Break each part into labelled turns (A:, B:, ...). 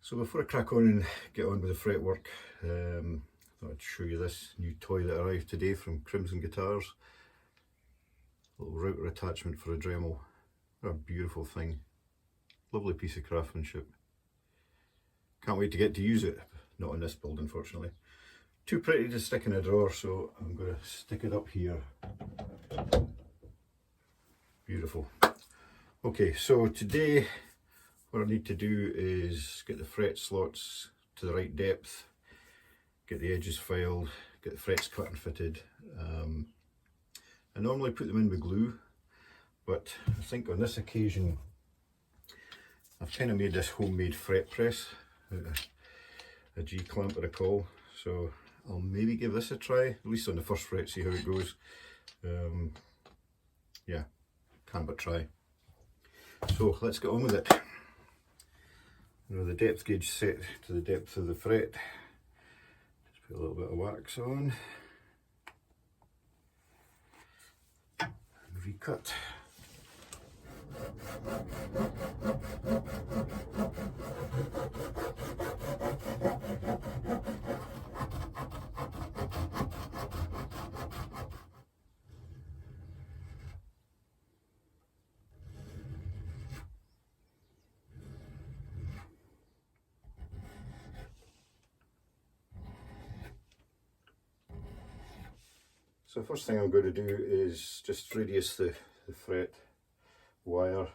A: So before I crack on and get on with the fretwork, I thought I'd show you this new toy that arrived today from Crimson Guitars. A little router attachment for a Dremel. What a beautiful thing. Lovely piece of craftsmanship. Can't wait to get to use it. Not in this build, unfortunately. Too pretty to stick in a drawer, so I'm going to stick it up here. Beautiful. Okay, so today what I need to do is get the fret slots to the right depth, get the edges filed, get the frets cut and fitted. I normally put them in with glue, but I think on this occasion I've kind of made this homemade fret press, a G-clamp with a call, so I'll maybe give this a try, at least on the first fret, see how it goes. Yeah, can but try. So let's get on with it. The depth gauge set to the depth of the fret. Just put a little bit of wax on. And recut. So the first thing I'm going to do is just radius the fret wire.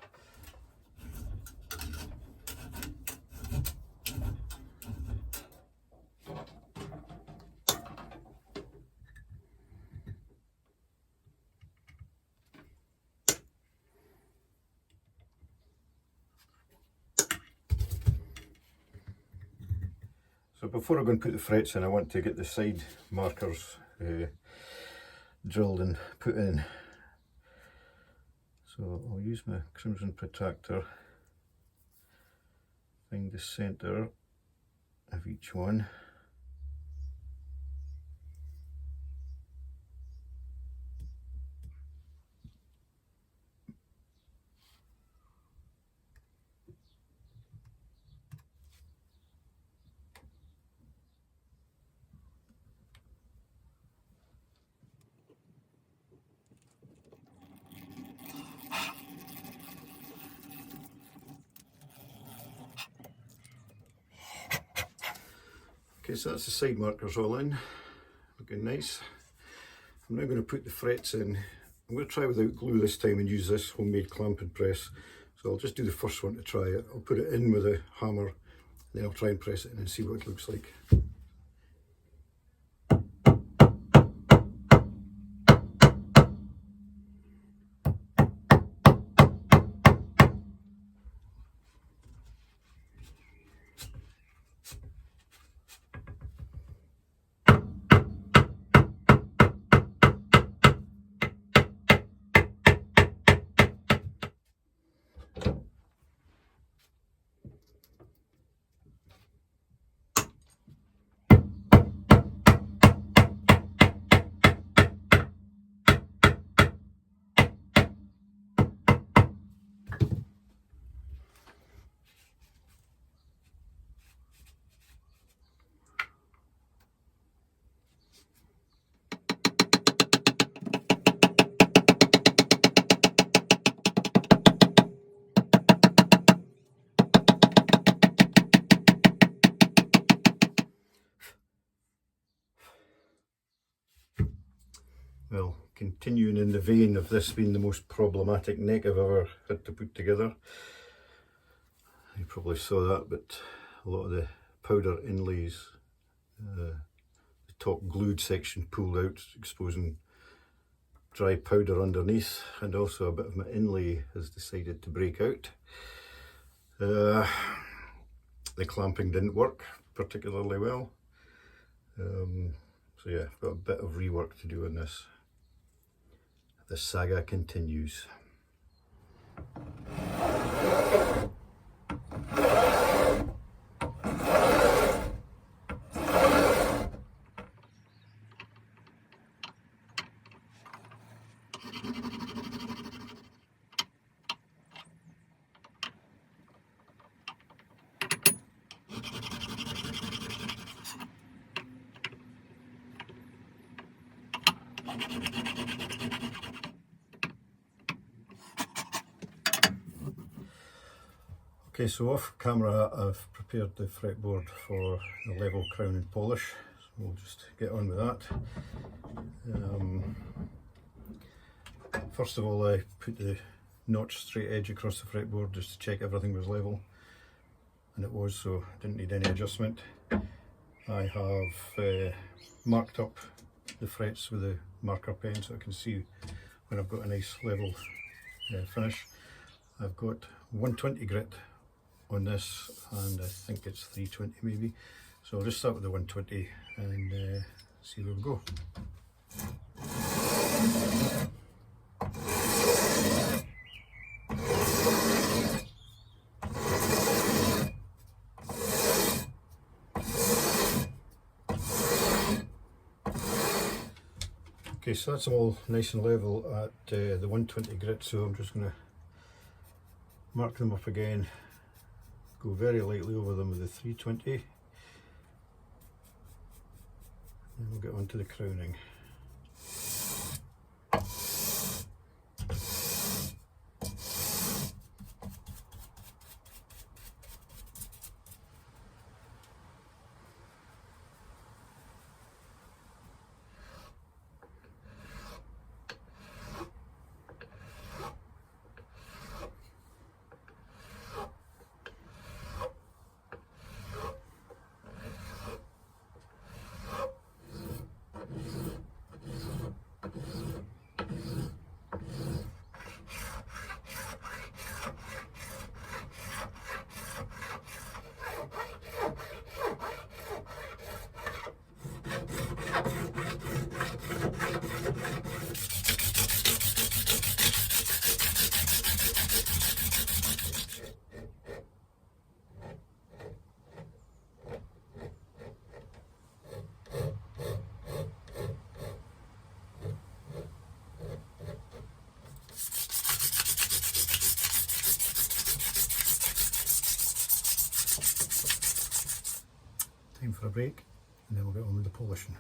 A: So before I go and put the frets in, I want to get the side markers drilled and put in. So I'll use my Crimson protractor, find the centre of each one. Okay, so that's the side markers all in, looking nice. I'm now going to put the frets in. I'm going to try without glue this time and use this homemade clamping press. So I'll just do the first one to try it. I'll put it in with a hammer, then I'll try and press it in and see what it looks like. Well, continuing in the vein of this being the most problematic neck I've ever had to put together. You probably saw that, but a lot of the powder inlays, the top glued section pulled out, exposing dry powder underneath, and also a bit of my inlay has decided to break out. The clamping didn't work particularly well. So yeah, I've got a bit of rework to do on this. The saga continues. Okay, so off camera I've prepared the fretboard for the level crown and polish, so we'll just get on with that. First of all, I put the notch straight edge across the fretboard just to check everything was level, and it was, so I didn't need any adjustment. I have marked up the frets with a marker pen so I can see when I've got a nice level finish. I've got 120 grit on this, and I think it's 320 maybe, so I'll just start with the 120 and see where we go. Okay, so that's all nice and level at the 120 grit, so I'm just going to mark them up again, go very lightly over them with the 320, and we'll get on to the crowning. Time for a break, and then we'll get on with the polishing.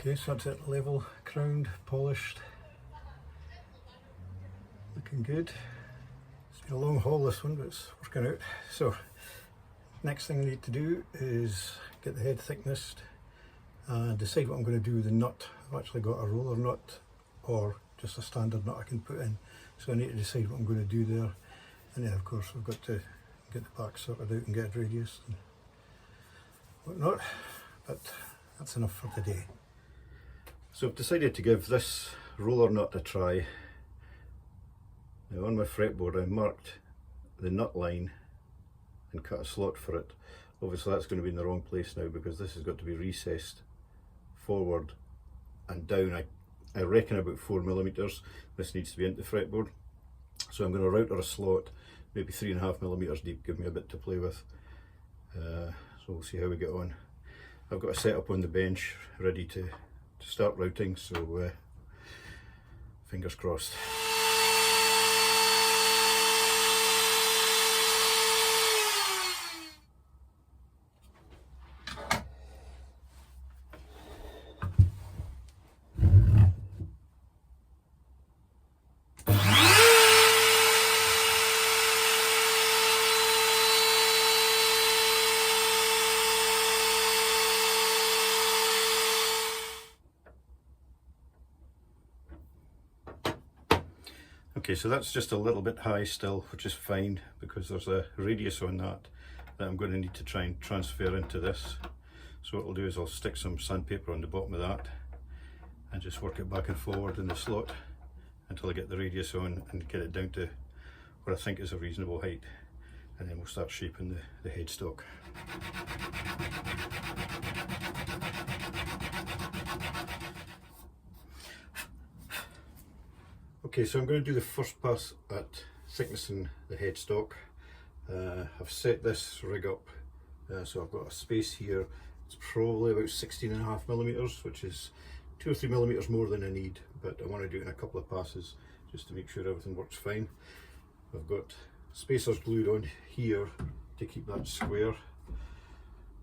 A: Okay, so that's it, level, crowned, polished, looking good. It's been a long haul this one, but it's working out. So next thing I need to do is get the head thickness and decide what I'm going to do with the nut. I've actually got a roller nut or just a standard nut I can put in, so I need to decide what I'm going to do there. And then of course we've got to get the back sorted out and get a radius and whatnot, but that's enough for today. So I've decided to give this roller nut a try. Now on my fretboard I marked the nut line and cut a slot for it. Obviously that's going to be in the wrong place now because this has got to be recessed forward and down. I reckon about 4mm. This needs to be into the fretboard. So I'm going to router a slot, maybe 3.5mm deep, give me a bit to play with. So we'll see how we get on. I've got a setup on the bench ready to start routing, so fingers crossed. Okay, so that's just a little bit high still, which is fine because there's a radius on that I'm going to need to try and transfer into this. So what I'll do is I'll stick some sandpaper on the bottom of that and just work it back and forward in the slot until I get the radius on and get it down to what I think is a reasonable height, and then we'll start shaping the headstock. Okay, so I'm going to do the first pass at thicknessing the headstock. I've set this rig up so I've got a space here. It's probably about 16.5mm, which is 2 or 3 millimeters more than I need, but I want to do it in a couple of passes just to make sure everything works fine. I've got spacers glued on here to keep that square.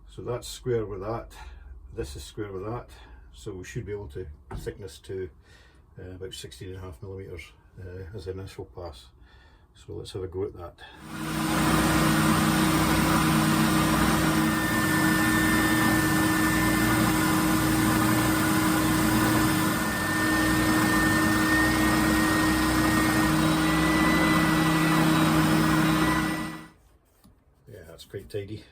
A: So that's square with that, this is square with that, so we should be able to thickness to about 16.5mm as an initial pass. So let's have a go at that. Yeah, that's quite tidy.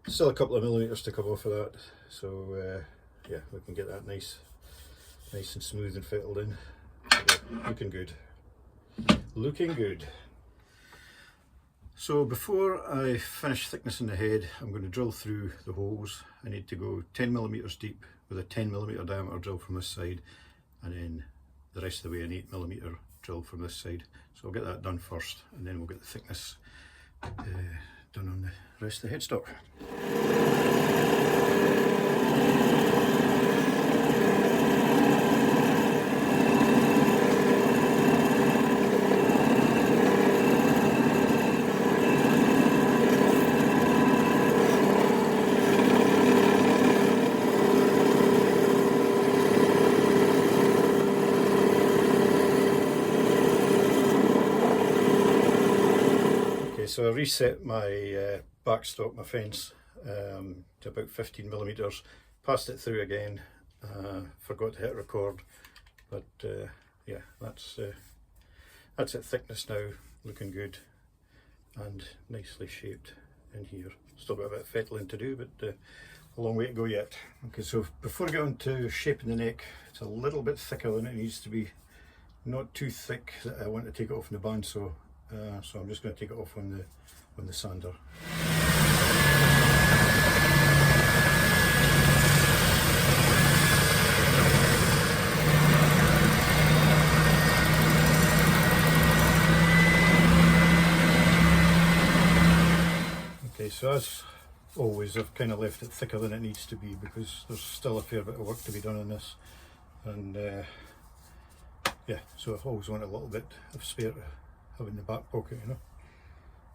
A: Still a couple of millimeters to come off of that, so yeah, we can get that nice and smooth and fettled in. Looking good. Looking good. So before I finish thicknessing the head, I'm going to drill through the holes. I need to go 10mm deep with a 10mm diameter drill from this side, and then the rest of the way an 8mm drill from this side. So I'll get that done first, and then we'll get the thickness done on the rest of the headstock. So I reset my backstock, my fence, to about 15mm, passed it through again, forgot to hit record, but yeah, that's it thickness now, looking good and nicely shaped in here. Still got a bit of fettling to do, but a long way to go yet. Okay, so before I get on to shaping the neck, it's a little bit thicker than it needs to be, not too thick that I want to take it off in the bandsaw. So I'm just going to take it off on the sander. Okay, so as always I've kind of left it thicker than it needs to be because there's still a fair bit of work to be done on this, and yeah, so I've always wanted a little bit of spare to have in the back pocket, you know.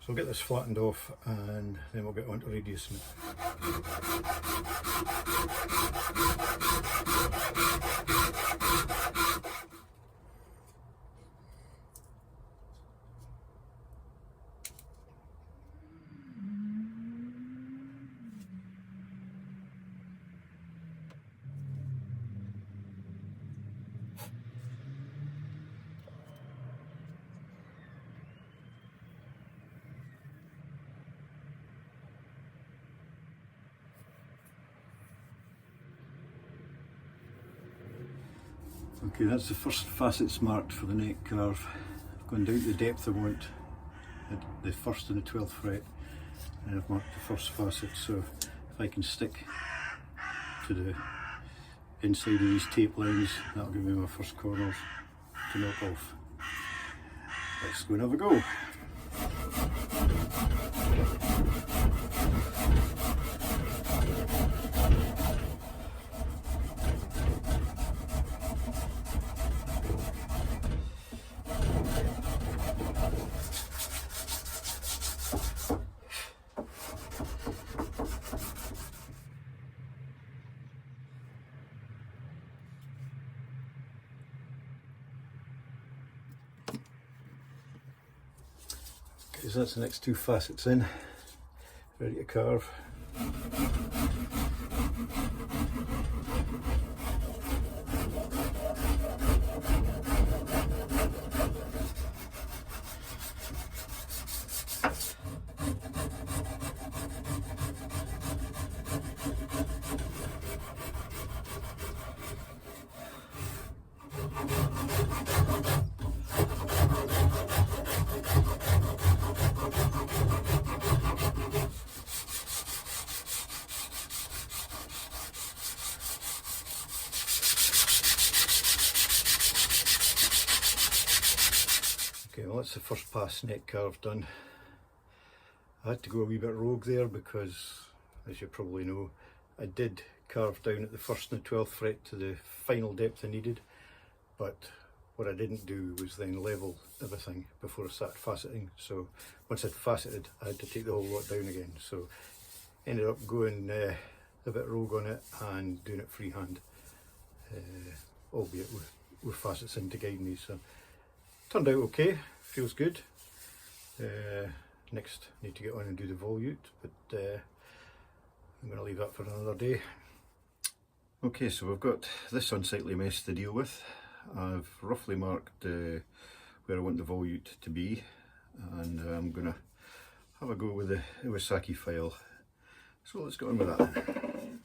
A: So I'll get this flattened off and then we'll get on to radiusing it. Okay, that's the first facets marked for the neck carve. I've gone down to the depth I want at the 1st and the 12th fret, and I've marked the first facet, so if I can stick to the inside of these tape lines, that'll give me my first corners to knock off. Let's go and have a go. So that's the next two facets in, ready to carve. Well, that's the first pass neck carve done. I had to go a wee bit rogue there because, as you probably know, I did carve down at the 1st and the 12th fret to the final depth I needed, but what I didn't do was then level everything before I started faceting. So once I'd faceted, I had to take the whole lot down again. So ended up going a bit rogue on it and doing it freehand, albeit with facets in to guide me. So turned out okay, feels good. Next need to get on and do the volute, but I'm going to leave that for another day. Okay, so we've got this unsightly mess to deal with. I've roughly marked where I want the volute to be, and I'm going to have a go with the Iwasaki file. So let's get on with that then.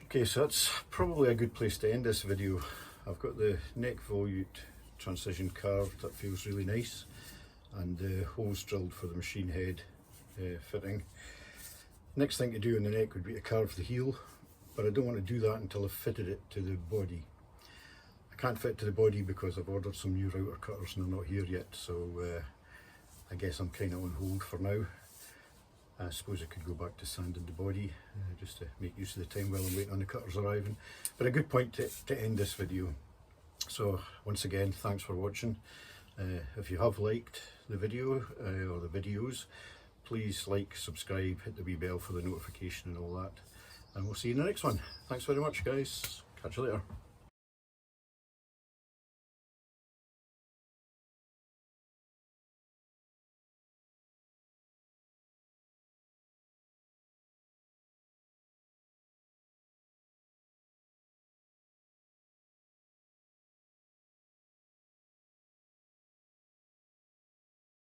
A: Okay, so that's probably a good place to end this video. I've got the neck volute transition carved, that feels really nice, and the holes drilled for the machine head fitting. Next thing to do on the neck would be to carve the heel, but I don't want to do that until I've fitted it to the body. I can't fit to the body because I've ordered some new router cutters and they're not here yet, so I guess I'm kind of on hold for now. I suppose I could go back to sanding the body just to make use of the time while I'm waiting on the cutters arriving. But a good point to end this video. So once again, thanks for watching. If you have liked the video or the videos, please like, subscribe, hit the wee bell for the notification and all that. And we'll see you in the next one. Thanks very much, guys. Catch you later.